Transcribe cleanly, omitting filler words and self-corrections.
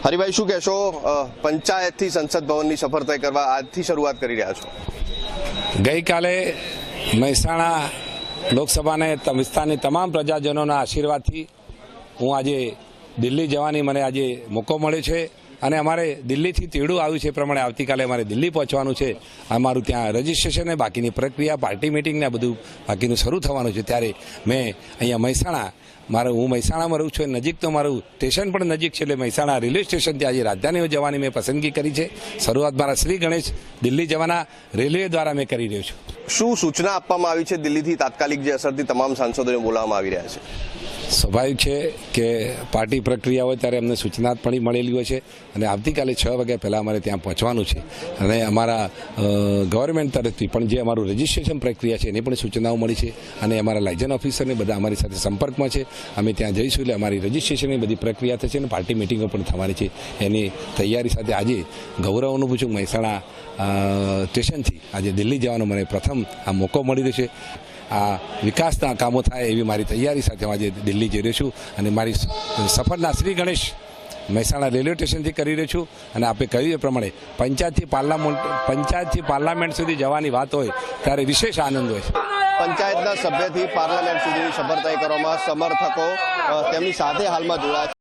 હરિભાઈ, શું કહેશો? પંચાયતથી સંસદ ભવનની સફર તય કરવા આજથી શરૂઆત કરી રહ્યા છો. ગઈકાલે મહેસાણા લોકસભાને વિસ્તારની તમામ પ્રજાજનોના આશીર્વાદથી હું આજે દિલ્હી જવાની મને આજે મોકો મળ્યો છે અને અમારે દિલ્હીથી તેડું આવ્યું છે એ પ્રમાણે આવતીકાલે અમારે દિલ્હી પહોંચવાનું છે. અમારું ત્યાં રજીસ્ટ્રેશન ને બાકીની પ્રક્રિયા, પાર્ટી મિટિંગ ને બધું બાકીનું શરૂ થવાનું છે. ત્યારે મેં અહીંયા હું મહેસાણામાં રહું છું, નજીક તો મારું સ્ટેશન પણ નજીક છે, એટલે મહેસાણા રેલવે સ્ટેશનથી આજે રાજધાની જવાની મેં પસંદગી કરી છે. શરૂઆત મારા શ્રી ગણેશ દિલ્હી જવાના રેલવે દ્વારા મેં કરી રહ્યો છું. શું સૂચના આપવામાં આવી છે દિલ્હીથી તાત્કાલિક જે અસરથી તમામ સાંસદોને બોલાવવામાં આવી રહ્યા છે? સ્વાભાવિક છે કે પાર્ટી પ્રક્રિયા હોય ત્યારે અમને સૂચના પણ મળેલી હોય છે અને આવતીકાલે 6 વાગ્યા પહેલાં અમારે ત્યાં પહોંચવાનું છે. અને અમારા ગવર્મેન્ટ તરફથી પણ જે અમારું રજીસ્ટ્રેશન પ્રક્રિયા છે એની પણ સૂચનાઓ મળી છે અને અમારા લાયસન્સ ઓફિસરને બધા અમારી સાથે સંપર્કમાં છે. અમે ત્યાં જઈશું એટલે અમારી રજીસ્ટ્રેશનની બધી પ્રક્રિયા થશે અને પાર્ટી મિટિંગો પણ થવાની છે. એની તૈયારી સાથે આજે ગૌરવ અનુભવું છું. મહેસાણા સ્ટેશનથી આજે દિલ્હી જવાનો મને પ્રથમ આ મોકો મળી રહ્યો છે. આ વિકાસના કામો થાય એવી મારી તૈયારી સાથે હું આજે દિલ્હી જઈ રહ્યો છું અને મારી સફરના શ્રી ગણેશ મહેસાણા રેલવે સ્ટેશનથી કરી રહ્યો છું. અને આપણે કહ્યું એ પ્રમાણે પંચાયતથી પાર્લામેન્ટ સુધી જવાની વાત હોય ત્યારે વિશેષ આનંદ હોય છે. પંચાયતના સભ્યથી પાર્લામેન્ટ સુધીની સફર તય કરવામાં સમર્થકો તેમની સાથે હાલમાં જોડાયા છે.